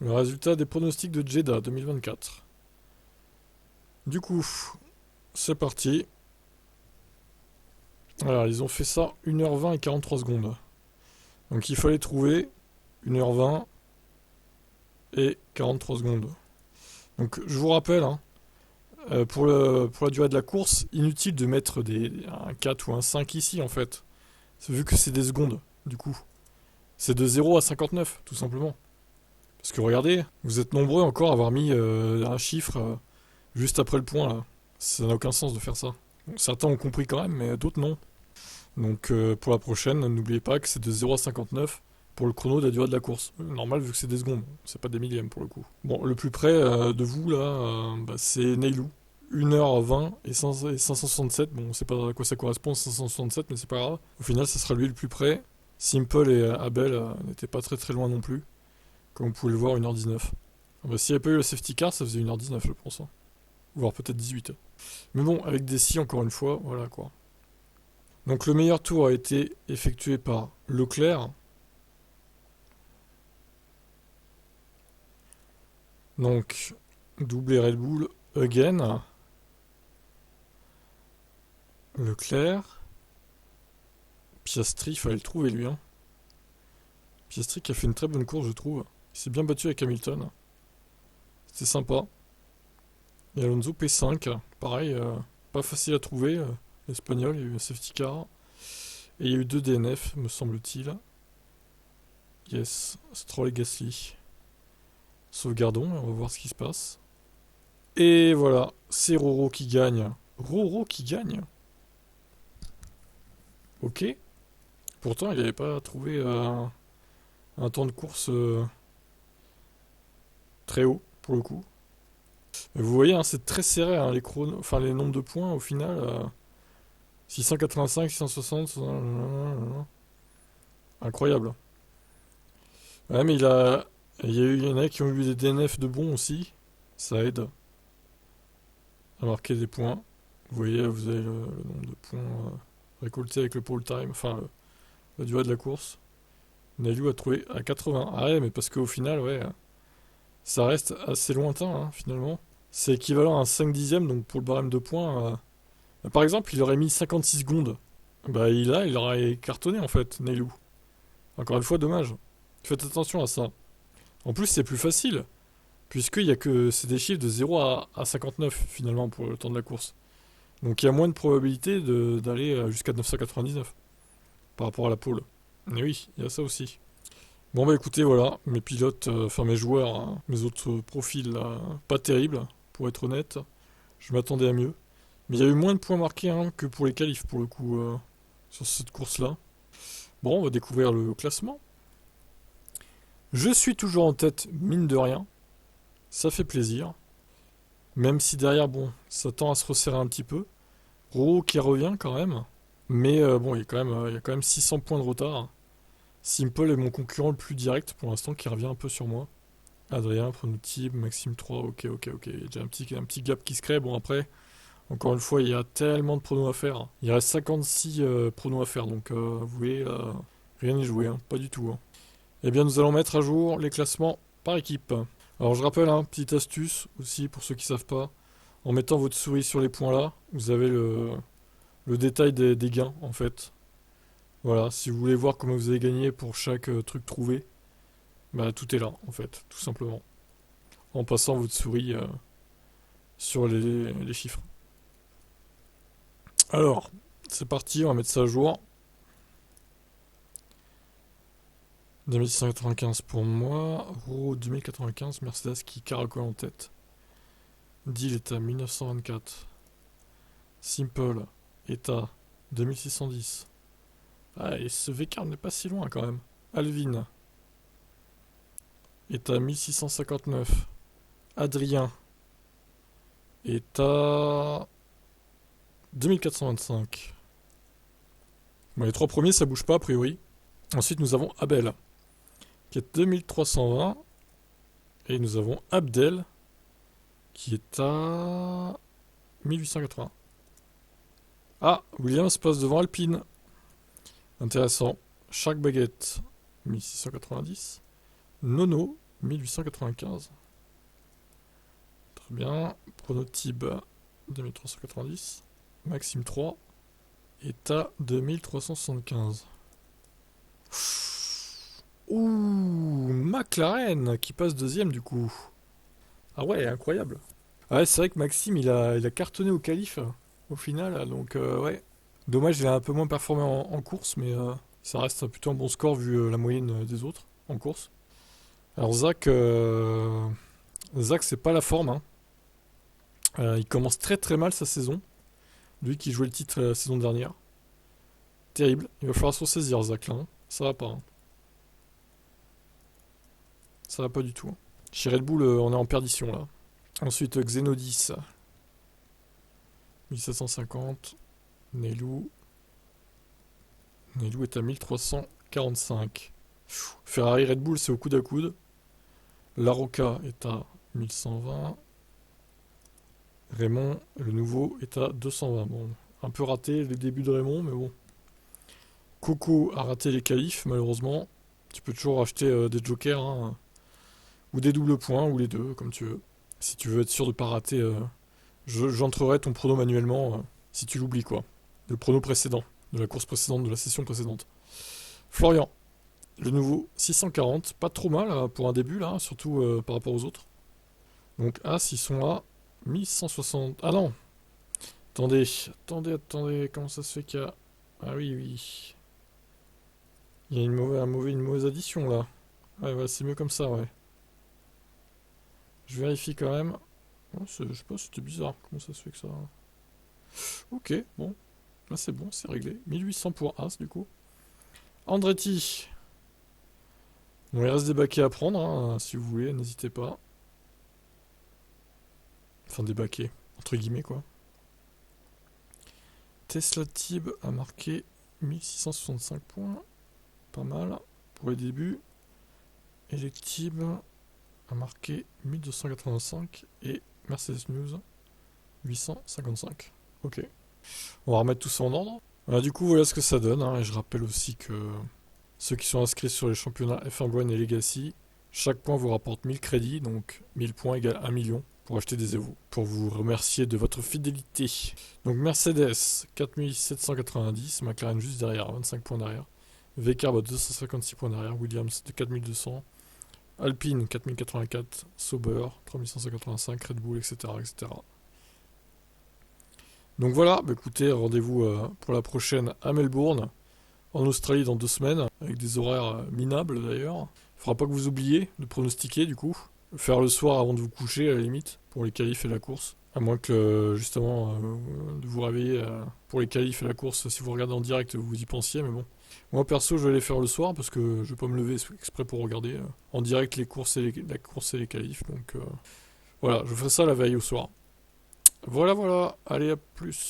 Le résultat des pronostics de Jeddah 2024. Du coup, c'est parti. Alors, ils ont fait ça 1h20 et 43 secondes. Donc il fallait trouver 1h20 et 43 secondes. Donc je vous rappelle, hein, pour la durée de la course, inutile de mettre un 4 ou un 5 ici en fait. Vu que c'est des secondes, du coup. C'est de 0 à 59, tout simplement. Parce que regardez, vous êtes nombreux encore à avoir mis un chiffre juste après le point là. Ça n'a aucun sens de faire ça. Bon, certains ont compris quand même, mais d'autres non. Donc pour la prochaine, n'oubliez pas que c'est de 0 à 59 pour le chrono de la durée de la course. Normal vu que c'est des secondes, c'est pas des millièmes pour le coup. Bon, le plus près de vous là, bah, c'est Neilou. 1h20 et 567. Bon, on sait pas à quoi ça correspond, 567, mais c'est pas grave. Au final, ça sera lui le plus près. Simple et Abel n'étaient pas très très loin non plus. Comme vous pouvez le voir, 1h19. Ah bah, s'il n'y avait pas eu le safety car, ça faisait 1h19, je pense, hein. Voire peut-être 18. Mais bon, avec des si, encore une fois, voilà quoi. Donc le meilleur tour a été effectué par Leclerc. Donc, doublé Red Bull, again. Leclerc. Piastri, il fallait le trouver lui, hein. Piastri qui a fait une très bonne course, je trouve. Il s'est bien battu avec Hamilton. C'était sympa. Et Alonso P5, pareil, pas facile à trouver. L'Espagnol, il y a eu un safety car. Et il y a eu 2 DNF, me semble-t-il. Yes, Stroll et Gasly. Sauvegardons, on va voir ce qui se passe. Et voilà, c'est Roro qui gagne. Roro qui gagne. Ok. Pourtant, il n'avait pas trouvé un temps de course très haut, pour le coup. Mais vous voyez, hein, c'est très serré, hein, les chronos, enfin les nombres de points au final. 685, 660, incroyable. Ouais, mais il y en a qui ont eu des DNF de bons aussi. Ça aide à marquer des points. Vous voyez, vous avez le nombre de points récoltés avec le pole time, enfin la durée de la course. Nailou a trouvé à 80. Ah ouais, mais parce qu'au final, ouais, ça reste assez lointain, hein, finalement. C'est équivalent à un 5 dixième, donc pour le barème de points. Par exemple, il aurait mis 56 secondes. Bah, il aurait cartonné, en fait, Nailou. Encore une fois, dommage. Faites attention à ça. En plus, c'est plus facile, puisqu'il y a que c'est des chiffres de 0 à 59, finalement, pour le temps de la course. Donc il y a moins de probabilité d'aller jusqu'à 999 par rapport à la pole. Mais oui, il y a ça aussi. Bon bah écoutez, voilà, mes pilotes, enfin mes joueurs, hein, mes autres profils, là, pas terribles, pour être honnête. Je m'attendais à mieux. Mais il y a eu moins de points marqués hein, que pour les qualifs, pour le coup, sur cette course-là. Bon, on va découvrir le classement. Je suis toujours en tête, mine de rien. Ça fait plaisir. Même si derrière, bon, ça tend à se resserrer un petit peu. Ro qui revient quand même. Mais bon, il y a quand même 600 points de retard. Simple est mon concurrent le plus direct pour l'instant qui revient un peu sur moi. Adrien, Pronotype, Maxime 3, ok. Il y a déjà un petit gap qui se crée. Bon, après, encore une fois, il y a tellement de pronos à faire. Il reste 56 pronos à faire, donc vous voyez, rien n'est joué, hein, pas du tout, hein. Eh bien, nous allons mettre à jour les classements par équipe. Alors, je rappelle, hein, petite astuce aussi pour ceux qui savent pas. En mettant votre souris sur les points là, vous avez le détail des gains en fait. Voilà, si vous voulez voir comment vous avez gagné pour chaque truc trouvé, bah tout est là en fait, tout simplement. En passant votre souris sur les chiffres. Alors, c'est parti, on va mettre ça à jour. 2695 pour moi, Euro 2095, Mercedes qui caracole en tête. Deal est à 1924. Simple est à 2610. Ah, et ce Vécar n'est pas si loin quand même. Alvin est à 1659. Adrien est à 2425. Bon, les trois premiers, ça bouge pas a priori. Ensuite, nous avons Abel qui est 2320. Et nous avons Abdel qui est à 1880. Ah, Williams passe devant Alpine. Intéressant. Shark Baguette 1690. Nono 1895. Très bien. Pronotype 2390. Maxime 3 est à 2375. Ouh, McLaren qui passe deuxième du coup. Ah ouais, incroyable. Ouais, c'est vrai que Maxime il a cartonné au qualif au final, donc ouais. Dommage, il a un peu moins performé en course, mais ça reste plutôt un bon score vu la moyenne des autres en course. Alors Zach c'est pas la forme, hein. Il commence très très mal sa saison. Lui qui jouait le titre la saison dernière. Terrible. Il va falloir se ressaisir, Zach, là, hein. Ça va pas, hein. Ça va pas du tout, hein. Chez Red Bull, on est en perdition, là. Ensuite, Xenodis. 1750. Nelou. Nelou est à 1345. Ferrari Red Bull, c'est au coude à coude. Larocca est à 1120. Raymond, le nouveau, est à 220. Bon, un peu raté les débuts de Raymond, mais bon. Coco a raté les qualifs, malheureusement. Tu peux toujours acheter des jokers, hein, ou des doubles points, ou les deux, comme tu veux. Si tu veux être sûr de pas rater, j'entrerai ton prono manuellement, si tu l'oublies, quoi. Le prono précédent, de la course précédente, de la session précédente. Florian, le nouveau 640, pas trop mal pour un début, là, surtout par rapport aux autres. Donc As, ils sont à 1160. Ah non. Attendez, comment ça se fait qu'il y a... Ah oui, oui. Il y a une mauvaise addition, là. Ouais, c'est mieux comme ça, ouais. Je vérifie quand même. Oh, je sais pas, c'était bizarre. Comment ça se fait que ça... Ok, bon. Là, c'est bon, c'est réglé. 1800 pour As, du coup. Andretti. Bon, il reste des baquets à prendre, hein, si vous voulez, n'hésitez pas. Enfin, des baquets, entre guillemets, quoi. Tesla Tib a marqué 1665 points. Pas mal pour les débuts. Electib a marqué 1285 et Mercedes News 855. Ok. On va remettre tout ça en ordre. Voilà, du coup, voilà ce que ça donne, hein. Et je rappelle aussi que ceux qui sont inscrits sur les championnats F1 One et Legacy, chaque point vous rapporte 1000 crédits, donc 1000 points égale 1 million pour acheter des Evo. Pour vous remercier de votre fidélité. Donc Mercedes 4790, McLaren juste derrière, 25 points derrière. VCarb 256 points derrière, Williams de 4200, Alpine 4084, Sauber 3185, Red Bull, etc. etc. Donc voilà, bah écoutez, rendez-vous pour la prochaine à Melbourne, en Australie dans 2 semaines, avec des horaires minables d'ailleurs. Il faudra pas que vous oubliez de pronostiquer du coup. Faire le soir avant de vous coucher à la limite, pour les qualifs et la course. À moins que justement de vous réveiller pour les qualifs et la course, si vous regardez en direct, vous y pensiez, mais bon. Moi perso, je vais les faire le soir parce que je vais pas me lever exprès pour regarder en direct les courses et la course et les qualifs. Donc voilà, je ferai ça la veille au soir. Voilà, allez à plus.